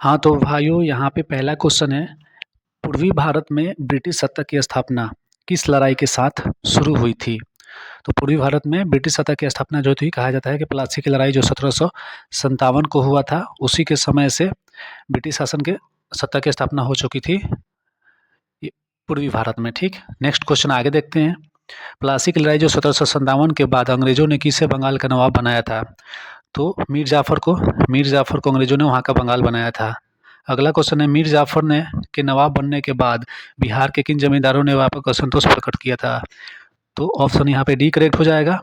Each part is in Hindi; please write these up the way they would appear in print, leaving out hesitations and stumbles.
हाँ, तो भाइयों यहाँ पे पहला क्वेश्चन है, पूर्वी भारत में ब्रिटिश सत्ता की स्थापना किस लड़ाई के साथ शुरू हुई थी? तो पूर्वी भारत में ब्रिटिश सत्ता की स्थापना जो थी, कहा जाता है कि प्लासी की लड़ाई जो 1757 को हुआ था, उसी के समय से ब्रिटिश शासन के सत्ता की स्थापना हो चुकी थी ये पूर्वी भारत में। ठीक, नेक्स्ट क्वेश्चन आगे देखते हैं। प्लासी की लड़ाई जो 1757 के बाद अंग्रेजों ने किसे बंगाल का नवाब बनाया था? तो मीर जाफ़र को अंग्रेज़ों ने वहाँ का बंगाल बनाया था। अगला क्वेश्चन है, मीर जाफ़र ने के नवाब बनने के बाद बिहार के किन जमींदारों ने वहाँ पर असंतोष प्रकट किया था? तो ऑप्शन यहाँ पे डी करेक्ट हो जाएगा।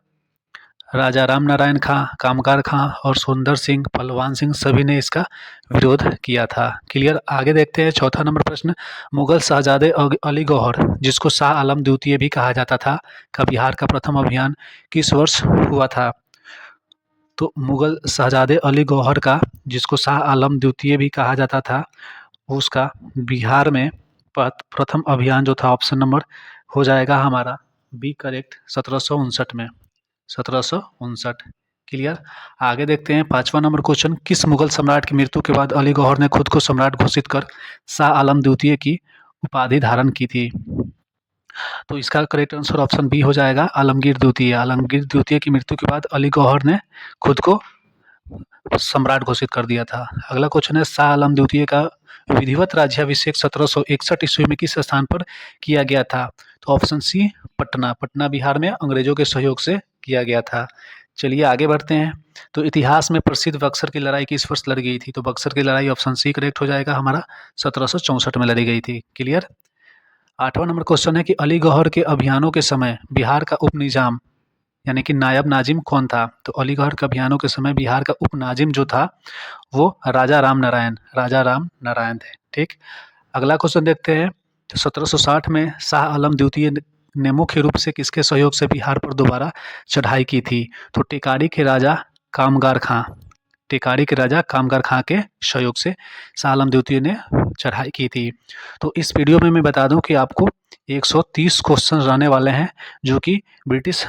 राजा राम नारायण खां, कामगार खां और सुंदर सिंह, पहलवान सिंह सभी ने इसका विरोध किया था। क्लियर, आगे देखते हैं चौथा नंबर प्रश्न। मुगल शहजादे अली गौहर, जिसको शाह आलम द्वितीय भी कहा जाता था, का बिहार का प्रथम अभियान किस वर्ष हुआ था? तो मुगल शहजादे अली गौहर का, जिसको शाह आलम द्वितीय भी कहा जाता था, उसका बिहार में प्रथम अभियान जो था, ऑप्शन नंबर हो जाएगा हमारा बी करेक्ट, 1759 में, 1759। क्लियर, आगे देखते हैं पांचवा नंबर क्वेश्चन। किस मुगल सम्राट की मृत्यु के बाद अली गौहर ने खुद को सम्राट घोषित कर शाह आलम द्वितीय की उपाधि धारण की थी? तो इसका करेक्ट आंसर ऑप्शन बी हो जाएगा, आलमगीर द्वितीय। आलमगीर द्वितीय की मृत्यु के बाद अली गौहर ने खुद को सम्राट घोषित कर दिया था। अगला क्वेश्चन है, शाह आलम द्वितीय का विधिवत राज्याभिषेक 1761 ईस्वी में किस स्थान पर किया गया था? तो ऑप्शन सी, पटना बिहार में अंग्रेजों के सहयोग से किया गया था। चलिए आगे बढ़ते हैं। तो इतिहास में प्रसिद्ध बक्सर की लड़ाई किस वर्ष लड़ी गई थी? तो बक्सर की लड़ाई ऑप्शन सी करेक्ट हो जाएगा हमारा, 1764 में लड़ी गई थी। क्लियर, आठवां नंबर क्वेश्चन है कि अली गौहर के अभियानों के समय बिहार का उप निजाम यानी कि नायब नाजिम कौन था? तो अली गौहर के अभियानों के समय बिहार का उप नाजिम जो था, वो राजा राम नारायण थे। ठीक, अगला क्वेश्चन देखते हैं। तो 1760 में शाह आलम द्वितीय ने मुख्य रूप से किसके सहयोग से बिहार पर दोबारा चढ़ाई की थी? तो टेकारी के राजा कामगार खां के सहयोग से शाह आलम द्वितीय ने चढ़ाई की थी। तो इस वीडियो में मैं बता दूं कि आपको 130 क्वेश्चन रहने वाले हैं, जो कि ब्रिटिश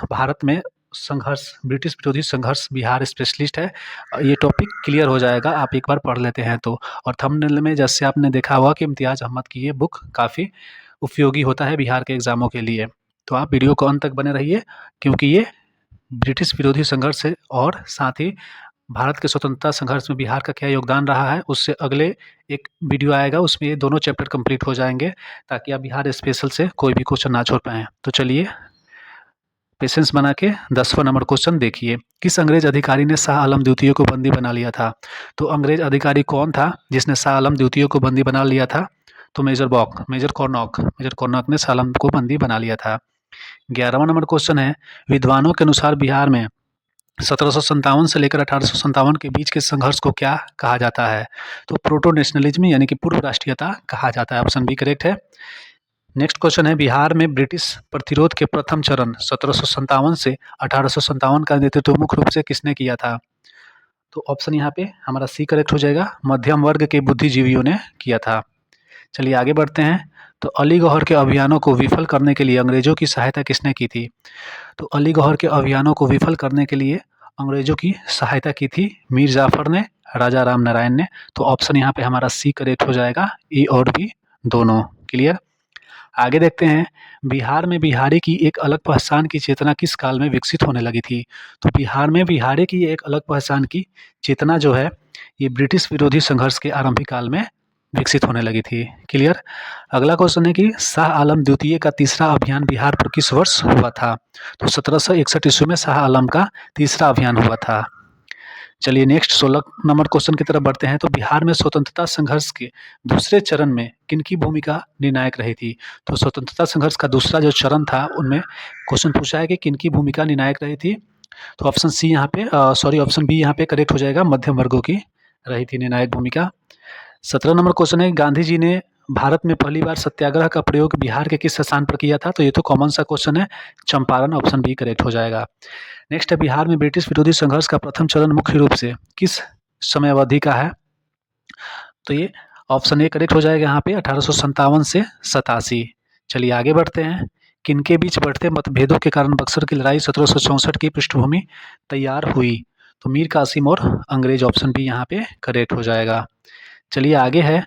विरोधी संघर्ष बिहार स्पेशलिस्ट है। ये टॉपिक क्लियर हो जाएगा, आप एक बार पढ़ लेते हैं तो। और थंबनेल में जैसे आपने देखा होगा कि इम्तियाज अहमद की ये बुक काफ़ी उपयोगी होता है बिहार के एग्जामों के लिए। तो आप वीडियो को अंत तक बने रहिए, क्योंकि ये ब्रिटिश विरोधी संघर्ष है और साथ ही भारत के स्वतंत्रता संघर्ष में बिहार का क्या योगदान रहा है, उससे अगले एक वीडियो आएगा, उसमें ये दोनों चैप्टर कंप्लीट हो जाएंगे, ताकि आप बिहार स्पेशल से कोई भी क्वेश्चन ना छोड़ पाएँ। तो चलिए पेशेंस बना के 10वां नंबर क्वेश्चन देखिए। किस अंग्रेज अधिकारी ने शाह आलम द्वितीय को बंदी बना लिया था? तो अंग्रेज अधिकारी कौन था जिसने शाह आलम द्वितीय को बंदी बना लिया था? तो मेजर कॉर्नॉक ने शाह आलम को बंदी बना लिया था। 11वां नंबर क्वेश्चन है, विद्वानों के अनुसार बिहार में 1757 से लेकर 1857 के बीच के संघर्ष को क्या कहा जाता है? तो प्रोटो नेशनलिज्म यानी कि पूर्व राष्ट्रीयता कहा जाता है। ऑप्शन बी करेक्ट है। नेक्स्ट क्वेश्चन है, बिहार में ब्रिटिश प्रतिरोध के प्रथम चरण 1757 से 1857 का नेतृत्व मुख्य रूप से किसने किया था? तो ऑप्शन यहाँ पे हमारा सी करेक्ट हो जाएगा, मध्यम वर्ग के बुद्धिजीवियों ने किया था। चलिए आगे बढ़ते हैं। तो अली गौहर के अभियानों को विफल करने के लिए अंग्रेजों की सहायता किसने की थी? तो अली गौहर के अभियानों को विफल करने के लिए अंग्रेजों की सहायता की थी मीर जाफर ने, राजा राम नारायण ने। तो ऑप्शन यहाँ पे हमारा सी करेक्ट हो जाएगा, ए और बी दोनों। क्लियर, आगे देखते हैं। बिहार में बिहारी की एक अलग पहचान की चेतना किस काल में विकसित होने लगी थी? तो बिहार में बिहारी की एक अलग पहचान की चेतना जो है, ये ब्रिटिश विरोधी संघर्ष के आरंभिक काल में विकसित होने लगी थी। क्लियर, अगला क्वेश्चन है कि शाह आलम द्वितीय का तीसरा अभियान बिहार पर किस वर्ष हुआ था? तो 1761 ईस्वी में शाह आलम का तीसरा अभियान हुआ था। चलिए नेक्स्ट 16 नंबर क्वेश्चन की तरफ बढ़ते हैं। तो बिहार में स्वतंत्रता संघर्ष के दूसरे चरण में किनकी भूमिका निर्णायक रही थी? तो स्वतंत्रता संघर्ष का दूसरा जो चरण था, उनमें क्वेश्चन पूछा है कि किनकी भूमिका निर्णायक रही थी। तो ऑप्शन सी यहाँ पे ऑप्शन बी यहाँ पे करेक्ट हो जाएगा, मध्यम वर्गों की रही थी निर्णायक भूमिका। 17 नंबर क्वेश्चन है, गांधी जी ने भारत में पहली बार सत्याग्रह का प्रयोग बिहार के किस स्थान पर किया था? तो ये तो कॉमन सा क्वेश्चन है, चंपारण। ऑप्शन बी करेक्ट हो जाएगा। नेक्स्ट है, बिहार में ब्रिटिश विरोधी संघर्ष का प्रथम चरण मुख्य रूप से किस समय अवधि का है? तो ये ऑप्शन ए करेक्ट हो जाएगा यहाँ पे, 1857 से 87। चलिए आगे बढ़ते हैं। किनके बीच बढ़ते मतभेदों के कारण बक्सर की लड़ाई 1764 की पृष्ठभूमि तैयार हुई? तो मीर कासिम और अंग्रेज। ऑप्शन बी यहाँ पे करेक्ट हो जाएगा। चलिए आगे है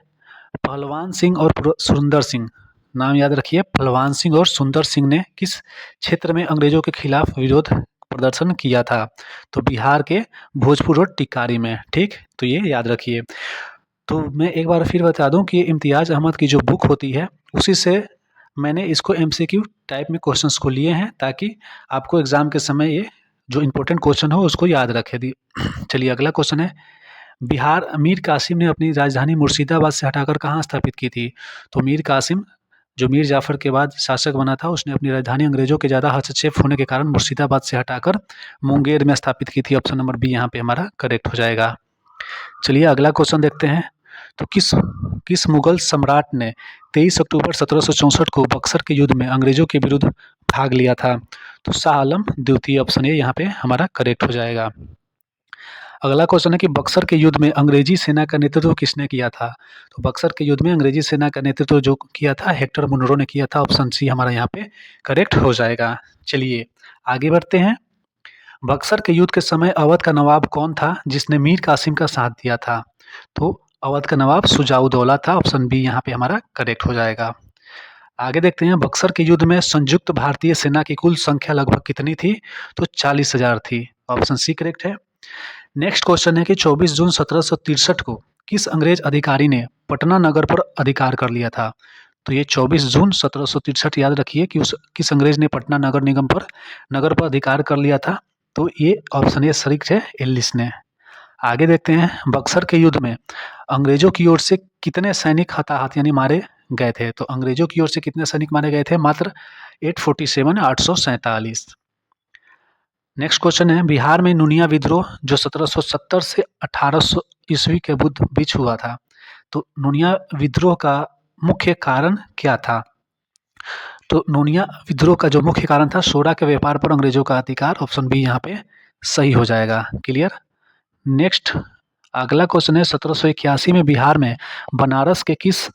पहलवान सिंह और सुंदर सिंह। नाम याद रखिए, पहलवान सिंह और सुंदर सिंह ने किस क्षेत्र में अंग्रेजों के खिलाफ विरोध प्रदर्शन किया था? तो बिहार के भोजपुर और टिकारी में। ठीक, तो ये याद रखिए। तो मैं एक बार फिर बता दूं कि इम्तियाज़ अहमद की जो बुक होती है उसी से मैंने इसको एमसीक्यू टाइप में क्वेश्चंस को लिए हैं, ताकि आपको एग्ज़ाम के समय ये जो इम्पोर्टेंट क्वेश्चन हो उसको याद रखे दी। चलिए अगला क्वेश्चन है, बिहार मीर कासिम ने अपनी राजधानी मुर्शिदाबाद से हटाकर कहाँ स्थापित की थी? तो मीर कासिम जो मीर जाफ़र के बाद शासक बना था, उसने अपनी राजधानी अंग्रेज़ों के ज़्यादा हस्तक्षेप होने के कारण मुर्शिदाबाद से हटाकर मुंगेर में स्थापित की थी। ऑप्शन नंबर बी यहाँ पे हमारा करेक्ट हो जाएगा। चलिए अगला क्वेश्चन देखते हैं। तो किस मुगल सम्राट ने 23 अक्टूबर 1764 को बक्सर के युद्ध में अंग्रेजों के विरुद्ध भाग लिया था? तो शाह आलम द्वितीय। ऑप्शन ए यहाँ पे हमारा करेक्ट हो जाएगा। अगला क्वेश्चन है कि बक्सर के युद्ध में अंग्रेजी सेना का नेतृत्व किसने किया था? तो बक्सर के युद्ध में अंग्रेजी सेना का नेतृत्व जो किया था हेक्टर मुनरो ने किया था। ऑप्शन सी हमारा यहाँ पे करेक्ट हो जाएगा। चलिए आगे बढ़ते हैं। बक्सर के युद्ध के समय अवध का नवाब कौन था जिसने मीर कासिम का साथ दिया था? तो अवध का नवाब शुजाउद्दौला था। ऑप्शन बी यहाँ पे हमारा करेक्ट हो जाएगा। आगे देखते हैं, बक्सर के युद्ध में संयुक्त भारतीय सेना की कुल संख्या लगभग कितनी थी? तो 40,000 थी। ऑप्शन सी करेक्ट है। नेक्स्ट क्वेश्चन है कि 24 जून 1763 को किस अंग्रेज अधिकारी ने पटना नगर पर अधिकार कर लिया था? तो ये 24 जून 1763 याद रखिए कि किस अंग्रेज ने पटना नगर पर अधिकार कर लिया था? तो ये ऑप्शन ए सही है, एलिस ने। आगे देखते हैं, बक्सर के युद्ध में अंग्रेजों की ओर से कितने सैनिक हताहत यानी मारे गए थे? तो अंग्रेजों की ओर से कितने सैनिक मारे गए थे? मात्र 847। नेक्स्ट क्वेश्चन है, बिहार में नूनिया विद्रोह जो 1770 से 1800 ईस्वी के बीच हुआ था, तो नूनिया विद्रोह का मुख्य कारण क्या था? तो नूनिया विद्रोह का जो मुख्य कारण था सोडा के व्यापार पर अंग्रेजों का अधिकार। ऑप्शन बी यहाँ पे सही हो जाएगा। क्लियर। नेक्स्ट अगला क्वेश्चन है, 1781 में बिहार में बनारस के किस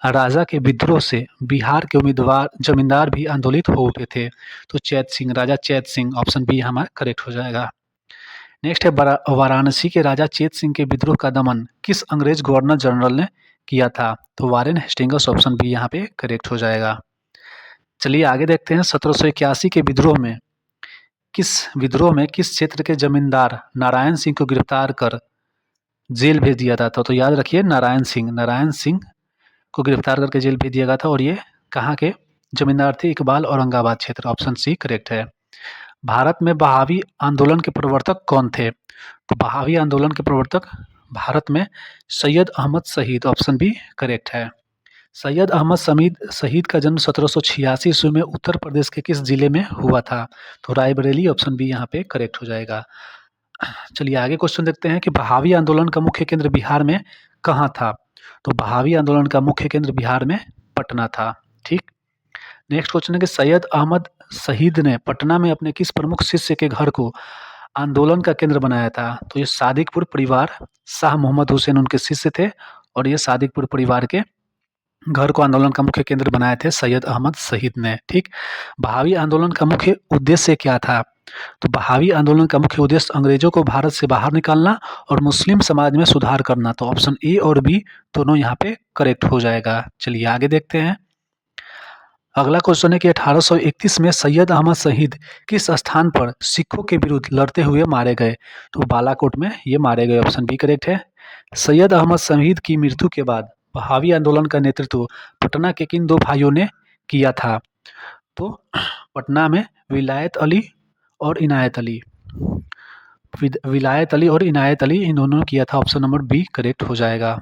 राजा के विद्रोह से बिहार के उम्मीदवार जमींदार भी आंदोलित हो उठे थे? तो चैत सिंह, राजा चैत सिंह। ऑप्शन बी हमारा करेक्ट हो जाएगा। नेक्स्ट है, वाराणसी के राजा चेत सिंह के विद्रोह का दमन किस अंग्रेज गवर्नर जनरल ने किया था? तो वारेन हेस्टिंग्स। ऑप्शन बी यहाँ पे करेक्ट हो जाएगा। चलिए आगे देखते हैं, 1781 के विद्रोह में किस क्षेत्र के जमींदार नारायण सिंह को गिरफ्तार कर जेल भेज दिया था? तो याद रखिए, नारायण सिंह को गिरफ्तार करके जेल भेज दिया गया था। और ये कहाँ के जमींदार थे? इकबाल औरंगाबाद क्षेत्र। ऑप्शन सी करेक्ट है। भारत में बहावी आंदोलन के प्रवर्तक कौन थे? तो बहावी आंदोलन के प्रवर्तक भारत में सैयद अहमद शहीद। ऑप्शन बी करेक्ट है। सैयद अहमद शहीद का जन्म 1786 ईस्वी में उत्तर प्रदेश के किस जिले में हुआ था? तो रायबरेली। ऑप्शन बी यहाँ पे करेक्ट हो जाएगा। चलिए आगे क्वेश्चन देखते हैं कि बहावी आंदोलन का मुख्य केंद्र बिहार में कहाँ था? तो बहावी आंदोलन का मुख्य केंद्र बिहार में पटना था। ठीक। नेक्स्ट क्वेश्चन है कि सैयद अहमद शहीद ने पटना में अपने किस प्रमुख शिष्य के घर को आंदोलन का केंद्र बनाया था? तो ये सादिकपुर परिवार, शाह मोहम्मद हुसैन उनके शिष्य थे और ये सादिकपुर परिवार के घर को आंदोलन का मुख्य केंद्र बनाए थे सैयद अहमद शहीद ने। ठीक। बहावी आंदोलन का मुख्य उद्देश्य क्या था? तो बहावी आंदोलन का मुख्य उद्देश्य अंग्रेजों को भारत से बाहर निकालना और मुस्लिम समाज में सुधार करना। तो ऑप्शन ए और बी दोनों यहाँ पे करेक्ट हो जाएगा। चलिए आगे देखते हैं। अगला क्वेश्चन है कि 1831 में सैयद अहमद शहीद किस स्थान पर सिखों के विरुद्ध लड़ते हुए मारे गए? तो बालाकोट में ये मारे गए। ऑप्शन बी करेक्ट है। सैयद अहमद शहीद की मृत्यु के बाद बहावी आंदोलन का नेतृत्व पटना के किन दो भाइयों ने किया था? तो पटना में विलायत अली और इनायत अली इन दोनों ने किया था। ऑप्शन नंबर बी करेक्ट हो जाएगा।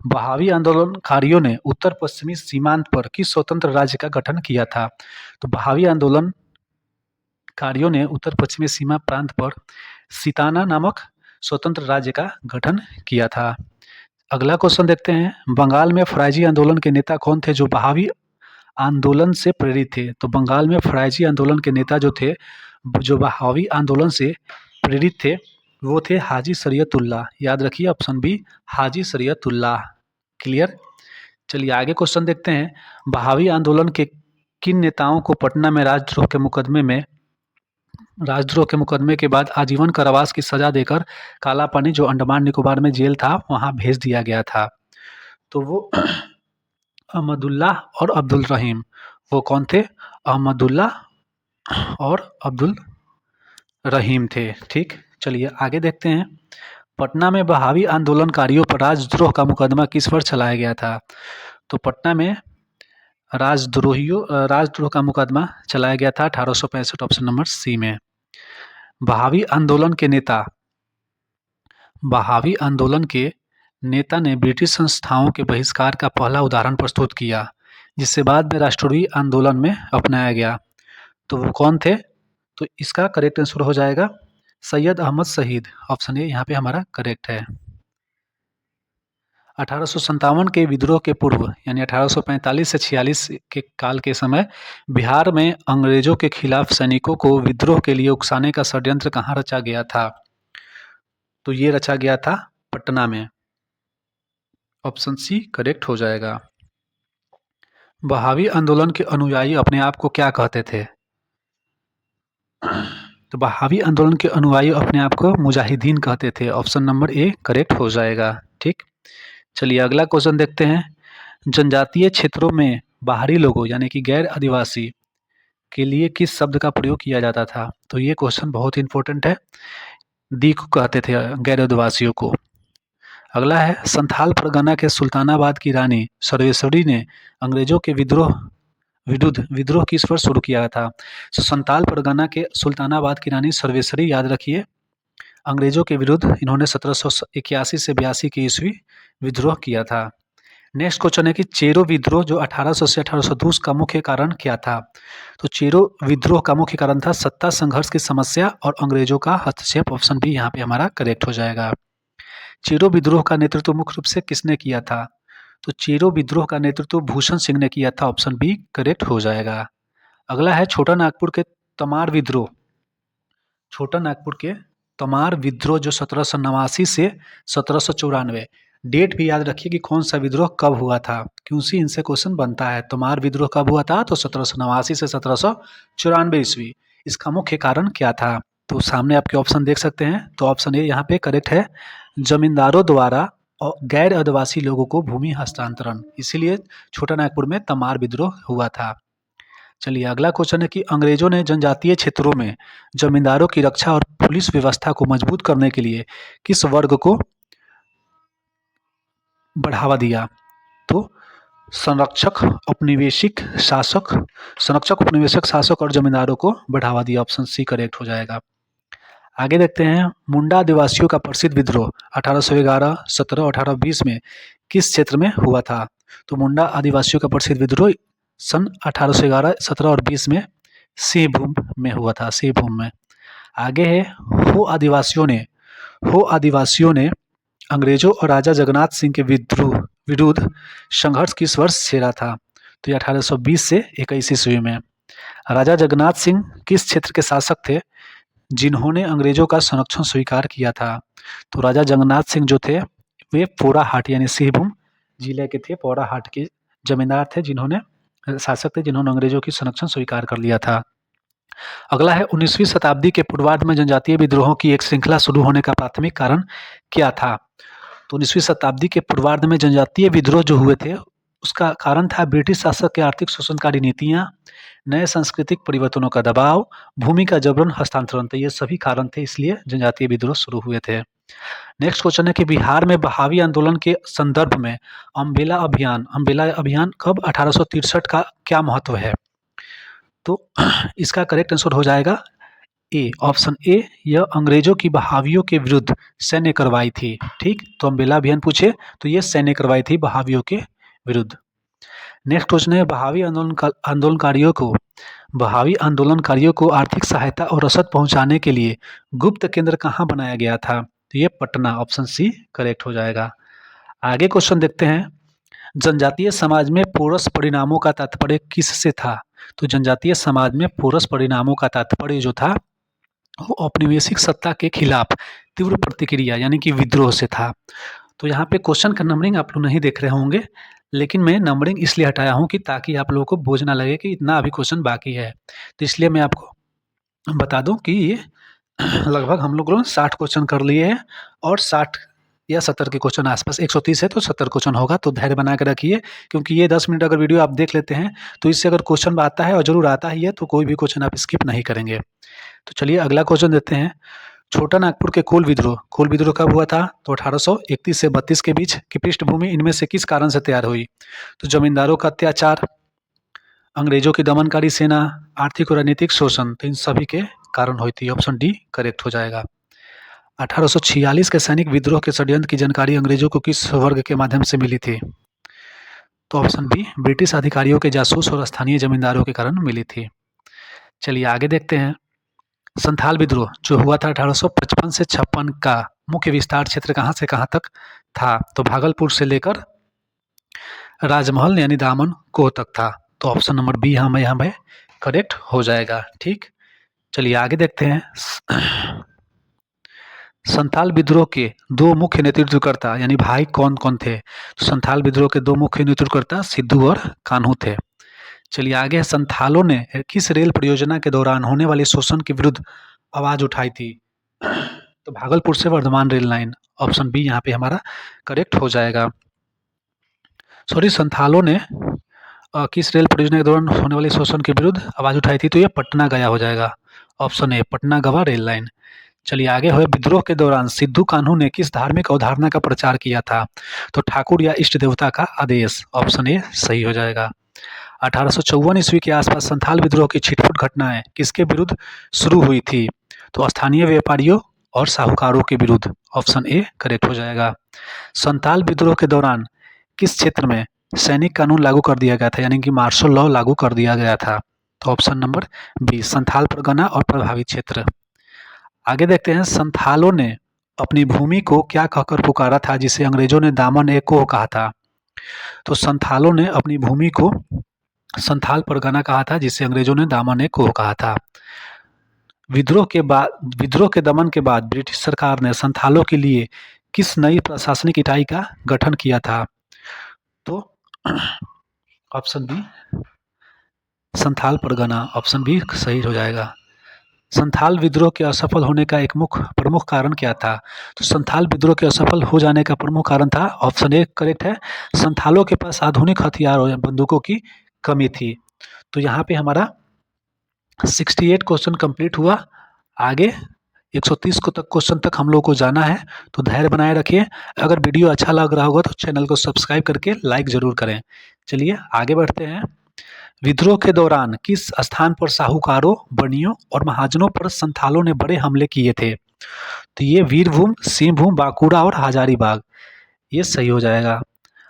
बहावी आंदोलनकारियों ने उत्तर पश्चिमी सीमांत पर किस स्वतंत्र राज्य का गठन किया था? तो बहावी आंदोलनकारियों ने उत्तर पश्चिमी सीमा प्रांत पर सिताना नामक स्वतंत्र राज्य का गठन किया था। अगला क्वेश्चन देखते हैं, बंगाल में फराइजी आंदोलन के नेता कौन थे जो बहावी आंदोलन से प्रेरित थे? तो बंगाल में फराइजी आंदोलन के नेता जो बहावी आंदोलन से प्रेरित थे वो थे हाजी शरीयतुल्लाह। याद रखिए, ऑप्शन बी हाजी शरीयतुल्लाह। क्लियर। चलिए आगे क्वेश्चन देखते हैं, बहावी आंदोलन के किन नेताओं को पटना में राजद्रोह के मुकदमे के बाद आजीवन कारावास की सजा देकर काला पानी जो अंडमान निकोबार में जेल था वहां भेज दिया गया था? तो वो अहमदुल्लाह और अब्दुल रहीम, वो कौन थे? अहमदुल्लाह और अब्दुल रहीम थे। ठीक, चलिए आगे देखते हैं। पटना में बहावी आंदोलनकारियों पर राजद्रोह का मुकदमा किस वर्ष चलाया गया था? तो पटना में राजद्रोह का मुकदमा चलाया गया था 1865, ऑप्शन नंबर सी में। बहावी आंदोलन के नेता बहावी आंदोलन के नेता ने ब्रिटिश संस्थाओं के बहिष्कार का पहला उदाहरण प्रस्तुत किया, जिसे बाद में राष्ट्रवादी आंदोलन में अपनाया गया। तो वो कौन थे? तो इसका करेक्ट आंसर हो जाएगा सैयद अहमद शहीद, ऑप्शन ए यहाँ पे हमारा करेक्ट है। 1857 के विद्रोह के पूर्व यानी 1845 से 46 के काल के समय बिहार में अंग्रेजों के खिलाफ सैनिकों को विद्रोह के लिए उकसाने का षड्यंत्र कहाँ रचा गया था? तो ये रचा गया था पटना में, ऑप्शन सी करेक्ट हो जाएगा। बहावी आंदोलन के अनुयायी अपने आप को क्या कहते थे? तो बहावी आंदोलन के अनुयायी अपने आप को मुजाहिदीन कहते थे, ऑप्शन नंबर ए करेक्ट हो जाएगा। ठीक, चलिए अगला क्वेश्चन देखते हैं। जनजातीय क्षेत्रों में बाहरी लोगों यानी कि गैर आदिवासी के लिए किस शब्द का प्रयोग किया जाता था? तो ये क्वेश्चन बहुत इंपॉर्टेंट है। दीकू कहते थे गैर आदिवासियों को। अगला है, संथाल परगना के सुल्तानाबाद की रानी सर्वेश्वरी ने अंग्रेजों के विद्रोह किस वर्ष शुरू किया था? तो संथाल परगना के सुल्तानाबाद की रानी सर्वेश्वरी, याद रखिए, अंग्रेजों के विरुद्ध इन्होंने 1781 से 82 की ईस्वी विद्रोह किया था। नेक्स्ट क्वेश्चन है कि चेरो विद्रोह जो 1800 से 1802 का मुख्य कारण क्या था? तो चेरो विद्रोह का मुख्य कारण था सत्ता संघर्ष की समस्या और अंग्रेजों का हस्तक्षेप, ऑप्शन बी यहाँ पे हमारा करेक्ट हो जाएगा। चेरो विद्रोह का नेतृत्व मुख्य रूप से किसने किया था? तो चेरो विद्रोह का नेतृत्व भूषण सिंह ने किया था, ऑप्शन बी करेक्ट हो जाएगा। अगला है छोटा नागपुर के तमार विद्रोह। छोटा नागपुर के तमार विद्रोह जो 1789 से 1794, डेट भी याद रखिए कि कौन सा विद्रोह कब हुआ था, क्योंकि इनसे क्वेश्चन बनता है। तमार विद्रोह कब हुआ था? तो 1789 से 1794 ईस्वी। इसका मुख्य कारण क्या था? तो सामने आपके ऑप्शन देख सकते हैं। तो ऑप्शन ए यहाँ पे करेक्ट है, जमींदारों द्वारा और गैर आदिवासी लोगों को भूमि हस्तांतरण, इसीलिए छोटा नागपुर में तमार विद्रोह हुआ था। चलिए अगला क्वेश्चन है कि अंग्रेजों ने जनजातीय क्षेत्रों में जमींदारों की रक्षा और पुलिस व्यवस्था को मजबूत करने के लिए किस वर्ग को बढ़ावा दिया? तो संरक्षक, औपनिवेशिक शासक और जमींदारों को बढ़ावा दिया, ऑप्शन सी करेक्ट हो जाएगा। आगे देखते हैं, मुंडा आदिवासियों का प्रसिद्ध विद्रोह 1811, 17, 1820 में किस क्षेत्र में हुआ था? तो मुंडा आदिवासियों का प्रसिद्ध विद्रोह सन 1811, 17 और 20 में सिंहभूम में हुआ था, सिंहभूम में। आगे है, हो आदिवासियों ने अंग्रेजों और राजा जगन्नाथ सिंह के विरुद्ध संघर्ष किस वर्ष छेड़ा था? तो ये 1820 से 21 ईस्वी में। राजा जगन्नाथ सिंह किस क्षेत्र के शासक थे जिन्होंने अंग्रेजों का संरक्षण स्वीकार किया था? तो राजा जगन्नाथ सिंह जो थे वे पोराहाट यानी सिंहभूम जिले के थे, पोराहाट के जमींदार थे, शासक थे जिन्होंने अंग्रेजों की संरक्षण स्वीकार कर लिया था। अगला है, 19वीं शताब्दी के पूर्वार्ध में जनजातीय विद्रोहों की एक श्रृंखला शुरू होने का प्राथमिक कारण क्या था? तो 19वीं शताब्दी के पूर्वार्ध में जनजातीय विद्रोह जो हुए थे उसका कारण था ब्रिटिश शासक के आर्थिक शोषणकारी नीतियां, नए सांस्कृतिक परिवर्तनों का दबाव, भूमि का जबरन हस्तांतरण, तो ये सभी कारण थे, इसलिए जनजातीय विद्रोह शुरू हुए थे। नेक्स्ट क्वेश्चन है कि बिहार में बहावी आंदोलन के संदर्भ में अम्बेला अभियान कब 1863 का क्या महत्व है? तो इसका करेक्ट आंसर हो जाएगा ए, ऑप्शन ए, यह अंग्रेजों की बहावियों के विरुद्ध सैन्य कार्रवाई थी। ठीक, तो अम्बेला अभियान पूछे तो ये सैन्य कार्रवाई थी बहावियों के विरुद्ध। नेक्स्ट क्वेश्चन है, बहावी आंदोलनकारियों को आर्थिक सहायता और रसद पहुंचाने के लिए गुप्त केंद्र कहाँ बनाया गया था? तो ये पटना, ऑप्शन सी करेक्ट हो जाएगा। आगे क्वेश्चन देखते हैं, जनजातीय समाज में पोरस परिणामों का तात्पर्य किससे था? तो जनजातीय समाज में पोरस परिणामों का तात्पर्य जो था वो औपनिवेशिक सत्ता के खिलाफ तीव्र प्रतिक्रिया यानी कि विद्रोह से था। तो यहाँ पे क्वेश्चन का नंबरिंग आप लोग नहीं देख रहे होंगे, लेकिन मैं नंबरिंग इसलिए हटाया हूँ कि ताकि आप लोगों को बोझ ना लगे कि इतना अभी क्वेश्चन बाकी है। तो इसलिए मैं आपको बता दूं कि ये लगभग हम लोग 60 क्वेश्चन कर लिए हैं और 60 या 70 के क्वेश्चन आसपास। 130 है तो 70 क्वेश्चन होगा, तो धैर्य बना के रखिए, क्योंकि ये 10 मिनट अगर वीडियो आप देख लेते हैं तो इससे अगर क्वेश्चन आता है, और ज़रूर आता ही है, तो कोई भी क्वेश्चन आप स्किप नहीं करेंगे। तो चलिए अगला क्वेश्चन देते हैं। छोटा नागपुर के कोल विद्रोह कब हुआ था? तो 1831 से 32 के बीच की पृष्ठभूमि इनमें से किस कारण से तैयार हुई? तो जमींदारों का अत्याचार, अंग्रेजों की दमनकारी सेना, आर्थिक और राजनीतिक शोषण, तो इन सभी के कारण हुई थी। ऑप्शन डी करेक्ट हो जाएगा। 1846 के सैनिक विद्रोह के षड्यंत्र की जानकारी अंग्रेजों को किस वर्ग के माध्यम से मिली थी? तो ऑप्शन बी ब्रिटिश अधिकारियों के जासूस और स्थानीय जमींदारों के कारण मिली थी। चलिए आगे देखते हैं। संथाल विद्रोह जो हुआ था 1855 से 56 का मुख्य विस्तार क्षेत्र कहाँ से कहाँ तक था? तो भागलपुर से लेकर राजमहल यानी दामन कोह तक था। तो ऑप्शन नंबर बी यहाँ पे करेक्ट हो जाएगा। ठीक, चलिए आगे देखते हैं। संथाल विद्रोह के दो मुख्य नेतृत्वकर्ता यानी भाई कौन कौन थे? तो संथाल विद्रोह के दो मुख्य नेतृत्वकर्ता सिद्धू और कान्हू थे। चलिए आगे, संथालों ने किस रेल परियोजना के दौरान होने वाले शोषण के विरुद्ध आवाज उठाई थी? तो भागलपुर से Bardhaman rail line. Option B यहाँ पे हमारा करेक्ट हो जाएगा। सॉरी, संथालों ने किस रेल परियोजना के दौरान होने वाले शोषण के विरुद्ध आवाज उठाई थी? तो ये पटना गया हो जाएगा। ऑप्शन ए पटना गवा रेल लाइन। चलिए आगे है, विद्रोह के दौरान सिद्धू कान्हू ने किस धार्मिक अवधारणा का प्रचार किया था? तो ठाकुर या इष्ट देवता का आदेश। ऑप्शन ए सही हो जाएगा। 1854 ईस्वी के आसपास संथाल विद्रोह की छिटपुट घटनाएं किसके विरुद्ध शुरू हुई थी? तो स्थानीय व्यापारियों और साहूकारों के विरुद्ध। ऑप्शन ए करेक्ट हो जाएगा। संथाल विद्रोह के दौरान किस क्षेत्र में सैनिक कानून लागू कर दिया गया था, यानी कि मार्शल लॉ लागू कर दिया गया था? तो option number B Santhal Pargana और प्रभावित क्षेत्र। आगे देखते हैं, संथालों ने अपनी भूमि को क्या कहकर पुकारा था जिसे अंग्रेजों ने दामन ए कोह कहा था? तो संथालों ने अपनी भूमि को संथाल परगना कहा था, जिसे अंग्रेजों ने दामन ए कोह कहा था। विद्रोह के दमन के बाद ब्रिटिश सरकार ने संथालों के लिए किस नई प्रशासनिक इकाई का गठन किया था? तो option B Santhal Pargana. Option B सही हो जाएगा। संथाल विद्रोह के असफल होने का एक प्रमुख कारण क्या था? तो संथाल विद्रोह के असफल हो जाने का प्रमुख कारण था, ऑप्शन ए करेक्ट है, संथालों के पास आधुनिक हथियार और बंदूकों की कमी थी। तो यहाँ पे हमारा 68 क्वेश्चन कंप्लीट हुआ। आगे 130 को तक क्वेश्चन तक हम लोग को जाना है, तो धैर्य बनाए रखिए। अगर वीडियो अच्छा लग रहा होगा तो चैनल को सब्सक्राइब करके लाइक ज़रूर करें। चलिए आगे बढ़ते हैं। विद्रोह के दौरान किस स्थान पर साहूकारों, बनियों और महाजनों पर संथालों ने बड़े हमले किए थे? तो ये वीरभूम, सिंहभूम, बांकुड़ा और हजारीबाग, ये सही हो जाएगा।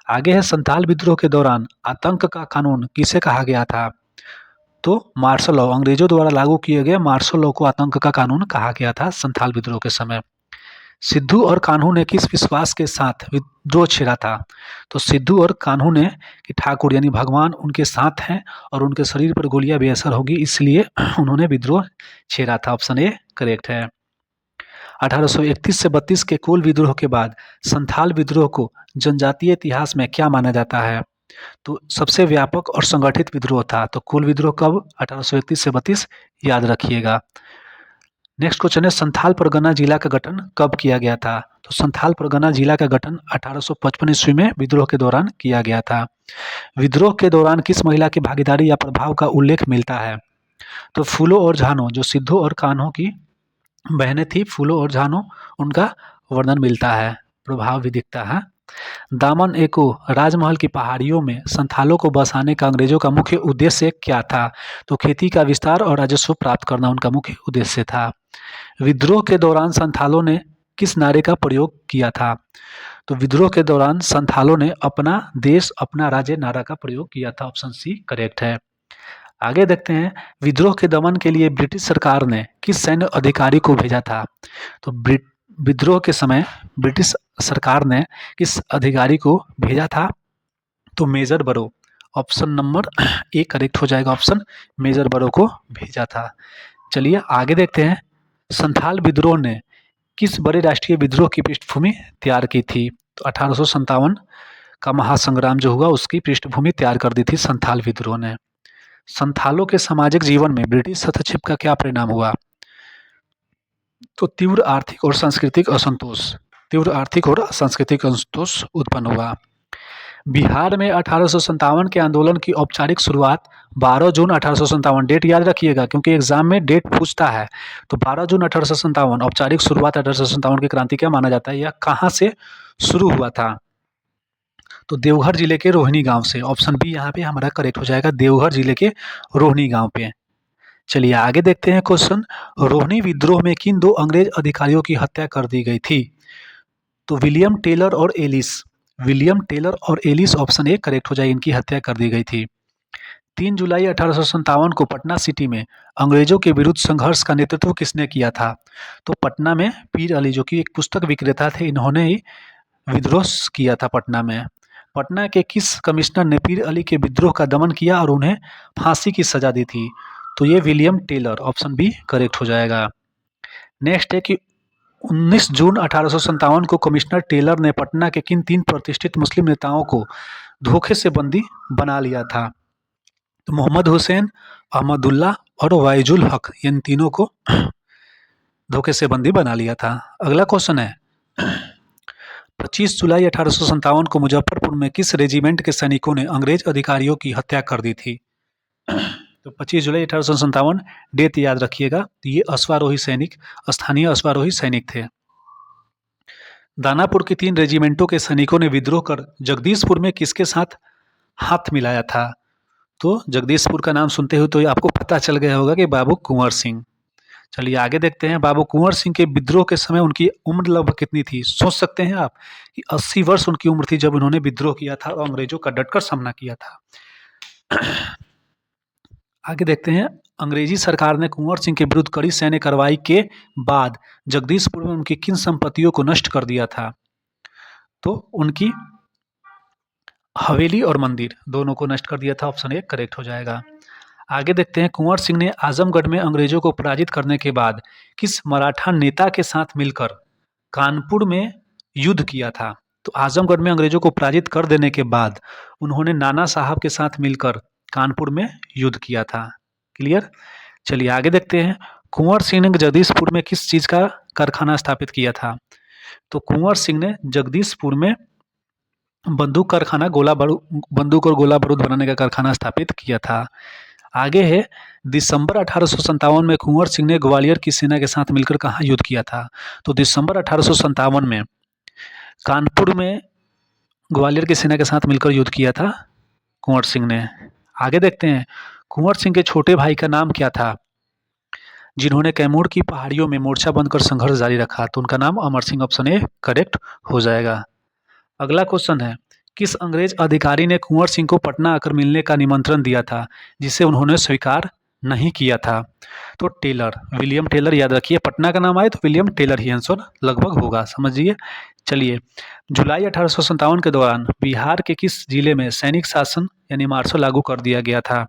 आगे है, संथाल विद्रोह के दौरान आतंक का कानून किसे कहा गया था? तो मार्शल लॉ, अंग्रेजों द्वारा लागू किए गए मार्शल लॉ को आतंक का कानून कहा गया था संथाल विद्रोह के समय। सिद्धू और कान्हू ने किस विश्वास के साथ विद्रोह छेड़ा था? तो सिद्धू और कान्हू ने कि ठाकुर यानी भगवान उनके साथ हैं और उनके शरीर पर गोलियां बेअसर होगी, इसलिए उन्होंने विद्रोह छेड़ा था। ऑप्शन ए करेक्ट है। 1831 से 32 के कोल विद्रोह के बाद संथाल विद्रोह को जनजातीय इतिहास में क्या माना जाता है? तो सबसे व्यापक और संगठित विद्रोह था। तो कोल विद्रोह कब? 1831 से 32, याद रखिएगा। नेक्स्ट क्वेश्चन है, संथाल परगना जिला का गठन कब किया गया था? तो संथाल परगना जिला का गठन 1855 ईस्वी में विद्रोह के दौरान किया गया था। विद्रोह के दौरान किस महिला की भागीदारी या प्रभाव का उल्लेख मिलता है? तो फूलो और झानो, जो सिद्धू और कान्हों की बहनें थी, फूलो और झानो, उनका वर्णन मिलता है, प्रभाव भी दिखता है। दामन एको राजमहल की पहाड़ियों में संथालों को बसाने का अंग्रेजों का मुख्य उद्देश्य क्या था? तो खेती का विस्तार और राजस्व प्राप्त करना उनका मुख्य उद्देश्य था। विद्रोह के दौरान संथालों ने किस नारे का प्रयोग किया था? तो विद्रोह के दौरान संथालों ने अपना देश अपना राज्य नारा का प्रयोग किया था। ऑप्शन सी करेक्ट है। आगे देखते हैं, विद्रोह के दमन के लिए ब्रिटिश सरकार ने किस सैन्य अधिकारी को भेजा था? तो विद्रोह के समय ब्रिटिश सरकार ने किस अधिकारी को भेजा था? तो मेजर बरो। ऑप्शन नंबर ए करेक्ट हो जाएगा। ऑप्शन मेजर बरो को भेजा था। चलिए आगे देखते हैं, संथाल विद्रोह ने किस बड़े राष्ट्रीय विद्रोह की पृष्ठभूमि तैयार की थी? तो 1857 का महासंग्राम जो हुआ उसकी पृष्ठभूमि तैयार कर दी थी संथाल विद्रोह ने। संथालों के सामाजिक जीवन में ब्रिटिश हस्तक्षेप का क्या परिणाम हुआ? तो तीव्र आर्थिक और सांस्कृतिक असंतोष। तीव्र आर्थिक और सांस्कृतिक असंतोष उत्पन्न हुआ। बिहार में 1857 के आंदोलन की औपचारिक शुरुआत 12 जून 1857, डेट याद रखिएगा क्योंकि एग्जाम में डेट पूछता है। तो 12 जून 1857 औपचारिक शुरुआत 1857 की क्रांति क्या माना जाता है, यह कहाँ से शुरू हुआ था? तो देवघर जिले के रोहिणी गांव से। ऑप्शन बी यहाँ पे हमारा करेक्ट हो जाएगा, देवघर जिले के रोहिणी गांव पे। चलिए आगे देखते हैं क्वेश्चन। रोहिणी विद्रोह में किन दो अंग्रेज अधिकारियों की हत्या कर दी गई थी? तो विलियम टेलर और एलिस। विलियम टेलर और एलिस ऑप्शन ए करेक्ट हो जाए, इनकी हत्या कर दी गई थी। 3 जुलाई 1857 को पटना सिटी में अंग्रेजों के विरुद्ध संघर्ष का नेतृत्व किसने किया था? तो पटना में पीर अली, जो कि एक पुस्तक विक्रेता थे, इन्होंने ही विद्रोह किया था पटना में। पटना के किस कमिश्नर ने पीर अली के विद्रोह का दमन किया और उन्हें फांसी की सजा दी थी? तो ये William Taylor, option B correct हो जाएगा। नेक्स्ट है कि 19 जून 1857 को कमिश्नर टेलर ने पटना के किन 3 प्रतिष्ठित मुस्लिम नेताओं को धोखे से बंदी बना लिया था? तो मोहम्मद हुसैन, अहमदुल्ला और वाइजुल हक, इन तीनों को धोखे से बंदी बना लिया था। अगला क्वेश्चन है 25 जुलाई 1857 को मुजफ्फरपुर में किस रेजिमेंट के सैनिकों ने अंग्रेज अधिकारियों की हत्या कर दी थी? तो 25 जुलाई 1857 डेट याद रखिएगा। तो ये अश्वारोही सैनिक, स्थानीय अश्वारोही सैनिक थे। दानापुर की 3 रेजिमेंटों के सैनिकों ने विद्रोह कर जगदीशपुर में किसके साथ हाथ मिलाया था? तो जगदीशपुर का नाम सुनते हुए तो आपको पता चल गया होगा कि बाबू कुंवर सिंह। चलिए आगे देखते हैं। बाबू कुंवर सिंह के विद्रोह के समय उनकी उम्र लगभग कितनी थी? सोच सकते हैं आप कि 80 वर्ष उनकी उम्र थी जब उन्होंने विद्रोह किया था और अंग्रेजों का डटकर सामना किया था। आगे देखते हैं। अंग्रेजी सरकार ने कुंवर सिंह के विरुद्ध कड़ी सैन्य कार्रवाई के बाद जगदीशपुर में उनकी किन संपत्तियों को नष्ट कर दिया था? तो उनकी हवेली और मंदिर दोनों को नष्ट कर दिया था। ऑप्शन ए करेक्ट हो जाएगा। आगे देखते हैं। कुंवर सिंह ने आजमगढ़ में अंग्रेजों को पराजित करने के बाद किस मराठा नेता के साथ मिलकर कानपुर में युद्ध किया था? तो आजमगढ़ में अंग्रेजों को पराजित कर देने के बाद उन्होंने नाना साहब के साथ मिलकर कानपुर में युद्ध किया था। क्लियर। चलिए आगे देखते हैं। कुंवर सिंह ने जगदीशपुर में किस चीज़ का कारखाना स्थापित किया था? तो कुंवर सिंह ने जगदीशपुर में बंदूक कारखाना, बंदूक और गोला बारूद बनाने का कारखाना स्थापित किया था। आगे है। दिसंबर 1857 में कुंवर सिंह ने ग्वालियर की सेना के साथ मिलकर कहाँ युद्ध किया था? तो दिसंबर 1857 में कानपुर में ग्वालियर की सेना के साथ मिलकर युद्ध किया था कुंवर सिंह ने। आगे देखते हैं। कुंवर सिंह के छोटे भाई का नाम क्या था जिन्होंने कैमूर की पहाड़ियों में मोर्चा बंदकर संघर्ष जारी रखा? तो उनका नाम Amar Singh, option A correct हो जाएगा। अगला क्वेश्चन है। किस अंग्रेज अधिकारी ने कुंवर सिंह को पटना आकर मिलने का निमंत्रण दिया था जिसे उन्होंने स्वीकार नहीं किया था? तो टेलर, विलियम टेलर याद रखिए। पटना का नाम आए तो विलियम टेलर ही आंसर लगभग होगा, समझिए। चलिए, जुलाई 1857 के दौरान बिहार के किस जिले में सैनिक शासन यानी मार्शल लागू कर दिया गया था?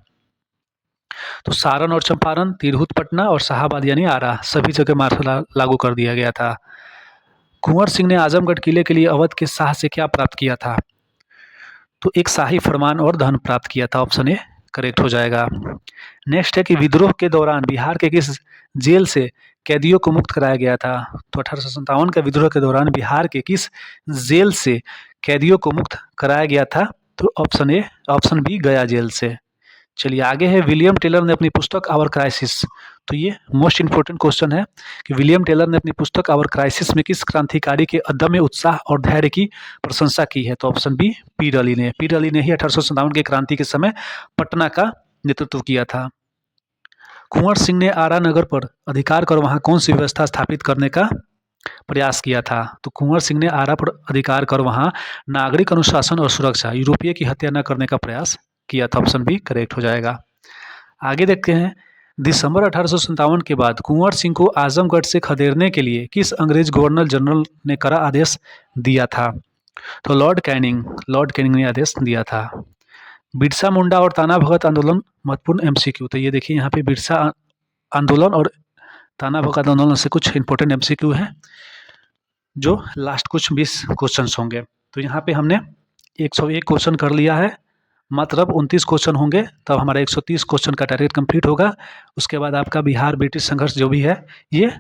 तो सारण और चंपारण, तिरहुत पटना और शाहाबाद यानी आरा, सभी जगह मार्शल लागू कर दिया गया था। कुंवर सिंह ने आजमगढ़ किले के लिए अवध के शाह से क्या प्राप्त किया था? तो एक शाही फरमान और धन प्राप्त किया था। ऑप्शन ए करेक्ट हो जाएगा। नेक्स्ट है कि विद्रोह के दौरान बिहार के किस जेल से कैदियों को मुक्त कराया गया था? तो 1857 के विद्रोह के दौरान बिहार के किस जेल से कैदियों को मुक्त कराया गया था? तो ऑप्शन बी गया जेल से। चलिए आगे है। विलियम टेलर ने अपनी पुस्तक आवर क्राइसिस, तो ये मोस्ट इंपोर्टेंट क्वेश्चन है कि विलियम टेलर ने अपनी पुस्तक आवर क्राइसिस में किस क्रांतिकारी के अदम्य उत्साह और धैर्य की प्रशंसा की है? तो ऑप्शन बी पीर अली ने। पीर अली ने ही 1857 की क्रांति के समय पटना का नेतृत्व किया था। कुंवर सिंह ने आरा नगर पर अधिकार कर वहां कौन सी व्यवस्था स्थापित करने का प्रयास किया था? तो कुंवर सिंह ने आरा पर अधिकार कर वहां नागरिक अनुशासन और सुरक्षा, यूरोपीय की हत्या न करने का प्रयास किया था। ऑप्शन बी करेक्ट हो जाएगा। आगे देखते हैं। दिसंबर 1857 के बाद कुंवर सिंह को आजमगढ़ से खदेड़ने के लिए किस अंग्रेज गवर्नर जनरल ने कड़ा आदेश दिया था? तो लॉर्ड कैनिंग ने आदेश दिया था। बिरसा मुंडा और ताना भगत आंदोलन महत्वपूर्ण एमसीक्यू। तो ये देखिए यहाँ पे बिरसा आंदोलन और ताना भगत आंदोलन से कुछ इंपॉर्टेंट एमसीक्यू हैं जो लास्ट कुछ 20 क्वेश्चन होंगे। तो यहाँ पे हमने 101 क्वेश्चन कर लिया है। मात्र अब 29 क्वेश्चन होंगे, तब हमारा 130 क्वेश्चन का टारगेट कंप्लीट होगा। उसके बाद आपका बिहार ब्रिटिश संघर्ष जो भी है ये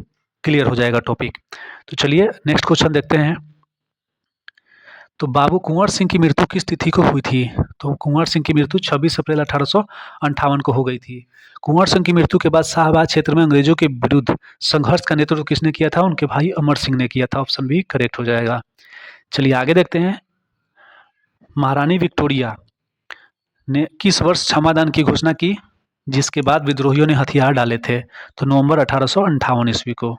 क्लियर हो जाएगा टॉपिक। तो चलिए नेक्स्ट क्वेश्चन देखते हैं। तो बाबू कुंवर सिंह की मृत्यु किस तिथि को हुई थी? तो कुंवर सिंह की मृत्यु 26 अप्रैल 1858 को हो गई थी। कुंवर सिंह की मृत्यु के बाद शाहबाद क्षेत्र में अंग्रेजों के विरुद्ध संघर्ष का नेतृत्व किसने किया था? उनके भाई अमर सिंह ने किया था। ऑप्शन बी करेक्ट हो जाएगा। चलिए आगे देखते हैं। महारानी विक्टोरिया ने किस वर्ष क्षमादान की घोषणा की, जिसके बाद विद्रोहियों ने हथियार डाले थे? तो नवंबर 1858 ईस्वी को।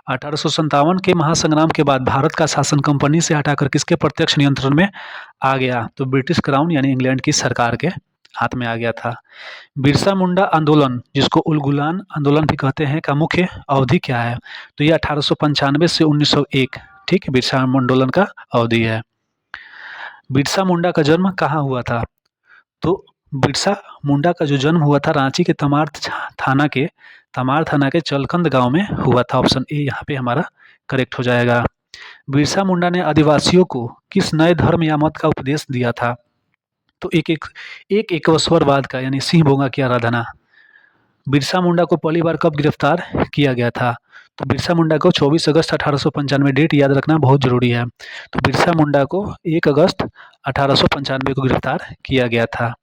1857 के महासंग्राम के बाद भारत का शासन कंपनी से हटाकर किसके प्रत्यक्ष नियंत्रण में आ गया? तो ब्रिटिश क्राउन यानी इंग्लैंड की सरकार के हाथ में आ गया था। बिरसा मुंडा आंदोलन, जिसको उलगुलान आंदोलन भी कहते हैं, का मुख्य अवधि क्या है? तो ये 1895 से 1901, ठीक, बिरसा आंदोलन का अवधि है। बिरसा मुंडा का जन्म कहाँ हुआ था? तो बिरसा मुंडा का जो जन्म हुआ था रांची के तमार थाना के चलकंद गांव में हुआ था। ऑप्शन ए यहाँ पे हमारा करेक्ट हो जाएगा। बिरसा मुंडा ने आदिवासियों को किस नए धर्म या मत का उपदेश दिया था? तो एक एकवस्वरवाद का, यानी सिंह बोंगा की आराधना। बिरसा मुंडा को पहली बार कब गिरफ्तार किया गया था? तो बिरसा मुंडा को 24 अगस्त 1895, डेट याद रखना बहुत जरूरी है। तो बिरसा मुंडा को 1 अगस्त 1895 को गिरफ्तार किया गया था।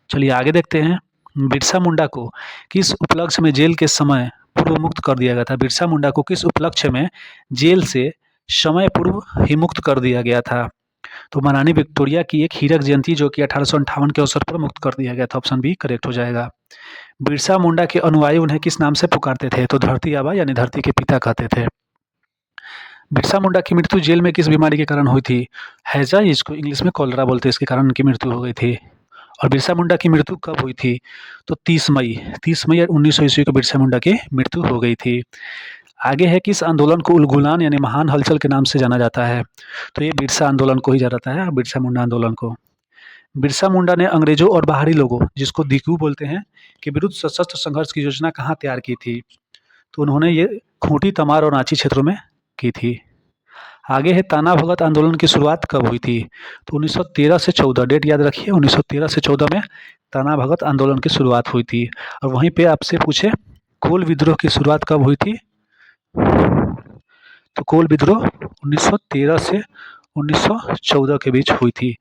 चलिए आगे देखते हैं। बिरसा मुंडा को किस उपलक्ष्य में जेल के समय पूर्व मुक्त कर दिया गया था? बिरसा मुंडा को किस उपलक्ष्य में जेल से समय पूर्व ही मुक्त कर दिया गया था? तो महारानी विक्टोरिया की एक हीरक जयंती, जो कि 1858 के अवसर पर मुक्त कर दिया गया था। ऑप्शन बी करेक्ट हो जाएगा। बिरसा मुंडा के अनुयायी उन्हें किस नाम से पुकारते थे? तो धरती आबा यानी धरती के पिता कहते थे। बिरसा मुंडा की मृत्यु जेल में किस बीमारी के कारण हुई थी? हैजा, इसको इंग्लिश में कॉलरा बोलते हैं, इसके कारण उनकी मृत्यु हो गई थी। और बिरसा मुंडा की मृत्यु कब हुई थी? तो 30 मई 1900 ईस्वी को बिरसा मुंडा की मृत्यु हो गई थी। आगे है, किस आंदोलन को उलगुलान यानी महान हलचल के नाम से जाना जाता है? तो ये बिरसा आंदोलन को ही जाना जाता है, बिरसा मुंडा आंदोलन को। बिरसा मुंडा ने अंग्रेजों और बाहरी लोगों, जिसको दिकू बोलते हैं, के विरुद्ध सशस्त्र संघर्ष की योजना कहाँ तैयार की थी? तो उन्होंने ये खूंटी, तमार और रांची क्षेत्रों में की थी। आगे है, ताना भगत आंदोलन की शुरुआत कब हुई थी? तो 1913 से 14, डेट याद रखिए, 1913 से 14 में ताना भगत आंदोलन की शुरुआत हुई थी। और वहीं पे आपसे पूछे कोल विद्रोह की शुरुआत कब हुई थी? तो कोल विद्रोह 1913 से 1914 के बीच हुई थी।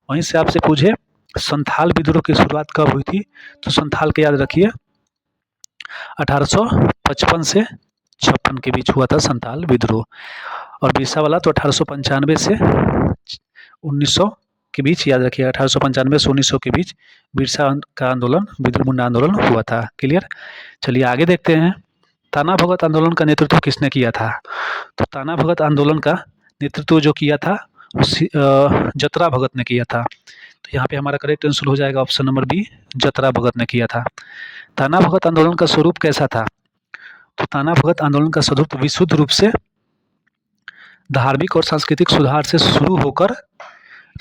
वहीं से आपसे पूछे संथाल विद्रोह की शुरुआत कब हुई थी? तो संथाल के याद रखिए 1855 से 56 के बीच हुआ था संथाल विद्रोह। और बिरसा वाला तो 1895 से 1900 के बीच याद रखिए, 1895 से 1900 के बीच बिरसा का आंदोलन, बिरसा मुंडा आंदोलन हुआ था। क्लियर। चलिए आगे देखते हैं। ताना भगत आंदोलन का नेतृत्व किसने किया था? तो ताना भगत आंदोलन का नेतृत्व जो किया था जतरा भगत ने किया था। तो यहाँ पे हमारा करेक्ट आंसर हो जाएगा ऑप्शन नंबर बी, जतरा भगत ने किया था। ताना भगत आंदोलन का स्वरूप कैसा था? तो ताना भगत आंदोलन का स्वरूप विशुद्ध रूप से धार्मिक और सांस्कृतिक सुधार से शुरू होकर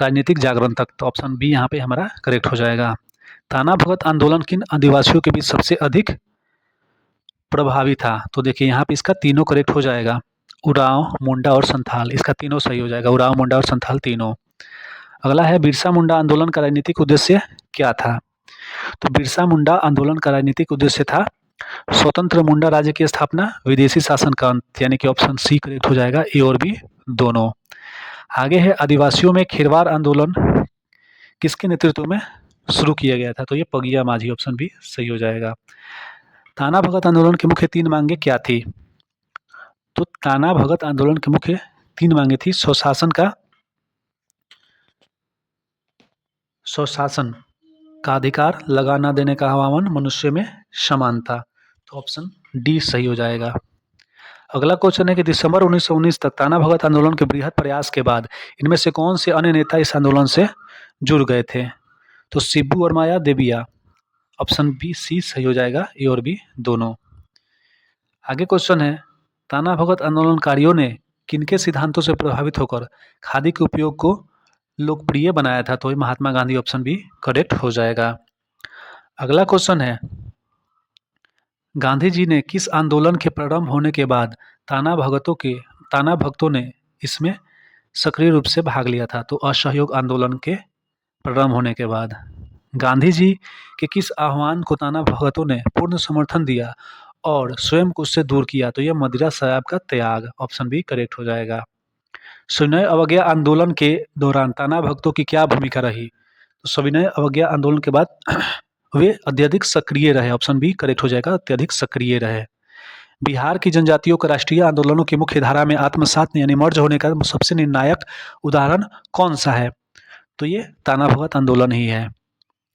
राजनीतिक जागरण तक। तो ऑप्शन बी यहाँ पे हमारा करेक्ट हो जाएगा। ताना भगत आंदोलन किन आदिवासियों के बीच सबसे अधिक प्रभावी था? तो देखिए यहाँ पे इसका तीनों करेक्ट हो जाएगा, उरांव, मुंडा और संथाल, इसका तीनों सही हो जाएगा, उरांव, मुंडा और संथाल तीनों। अगला है, बिरसा मुंडा आंदोलन का राजनीतिक उद्देश्य क्या था? तो बिरसा मुंडा आंदोलन का राजनीतिक उद्देश्य था स्वतंत्र मुंडा राज्य की स्थापना, विदेशी शासन का अंत, यानी कि ऑप्शन सी करेक्ट हो जाएगा, ए और बी दोनों। आगे है, आदिवासियों में खेरवार आंदोलन किसके नेतृत्व में शुरू किया गया था? तो ये पगिया माझी, ऑप्शन बी सही हो जाएगा। ताना भगत आंदोलन की मुख्य 3 मांगे क्या थी? तो ताना भगत आंदोलन की मुख्य 3 मांगे थी, स्वशासन का अधिकार, लगा न देने का आह्वान, मनुष्य में समानता। तो ऑप्शन डी सही हो जाएगा। अगला क्वेश्चन है कि दिसंबर 1919 तक ताना भगत आंदोलन के बृहद प्रयास के बाद इनमें से कौन से अन्य नेता इस आंदोलन से जुड़ गए थे? तो शिबू और माया देविया, ऑप्शन बी सी सही हो जाएगा, ए और बी दोनों। आगे क्वेश्चन है, ताना भगत आंदोलनकारियों ने किनके सिद्धांतों से प्रभावित होकर खादी के उपयोग को लोकप्रिय बनाया था? तो Mahatma Gandhi, option B correct हो जाएगा। अगला क्वेश्चन है, गांधी जी ने किस आंदोलन के प्रारंभ होने के बाद ताना भक्तों ने इसमें सक्रिय रूप से भाग लिया था? तो असहयोग आंदोलन के प्रारंभ होने के बाद। गांधी जी के किस आह्वान को ताना भगतों ने पूर्ण समर्थन दिया और स्वयं को उससे दूर किया? तो यह मदिरा शराब का त्याग, ऑप्शन बी करेक्ट हो जाएगा। सविनय अवज्ञा आंदोलन के दौरान ताना भगतों की क्या भूमिका रही? तो सविनय अवज्ञा आंदोलन के बाद वे अत्यधिक सक्रिय रहे। ऑप्शन बी करेक्ट हो जाएगा, अत्यधिक सक्रिय रहे। बिहार की जनजातियों का राष्ट्रीय आंदोलनों की मुख्य धारा में आत्मसात यानी मर्ज होने का सबसे निर्णायक उदाहरण कौन सा है? तो ये ताना भगत आंदोलन ही है।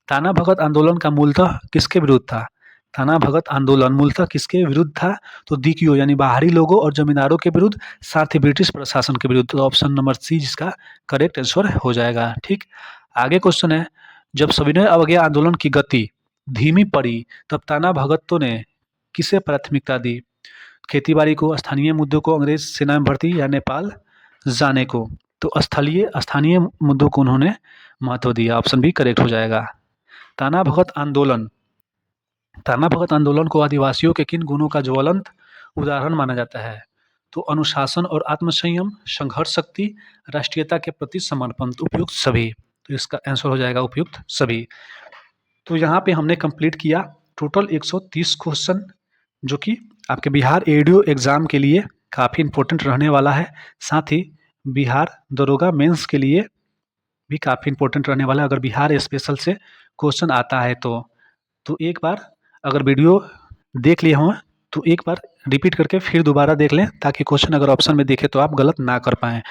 ताना भगत आंदोलन का मूलतः किसके विरुद्ध था? ताना भगत आंदोलन मूलतः किसके विरुद्ध था? तो दीकियो यानी बाहरी लोगों और जमींदारों के विरुद्ध, साथ ही ब्रिटिश प्रशासन के विरुद्ध। तो ऑप्शन नंबर सी जिसका करेक्ट आंसर हो जाएगा। ठीक, आगे क्वेश्चन है, जब सविनय अवज्ञा आंदोलन की गति धीमी पड़ी तब ताना भगतों ने किसे प्राथमिकता दी? खेती-बाड़ी को, स्थानीय मुद्दों को, अंग्रेज सेना में भर्ती या नेपाल जाने को? तो स्थानीय मुद्दों को उन्होंने महत्व दिया। ऑप्शन बी करेक्ट हो जाएगा। ताना भगत आंदोलन को आदिवासियों के किन गुणों का ज्वलंत उदाहरण माना जाता है? तो अनुशासन और आत्मसंयम, संघर्ष शक्ति, राष्ट्रीयता के प्रति समर्पण। तो उपयुक्त सभी। तो इसका आंसर हो जाएगा उपयुक्त सभी। तो यहाँ पे हमने कंप्लीट किया टोटल 130 क्वेश्चन, जो कि आपके बिहार एडीओ एग्ज़ाम के लिए काफ़ी इम्पोर्टेंट रहने वाला है। साथ ही बिहार दरोगा मेंस के लिए भी काफ़ी इम्पोर्टेंट रहने वाला है, अगर बिहार स्पेशल से क्वेश्चन आता है तो एक बार अगर वीडियो देख लिए हों तो एक बार रिपीट करके फिर दोबारा देख लें, ताकि क्वेश्चन अगर ऑप्शन में दिखे तो आप गलत ना कर पाएँ।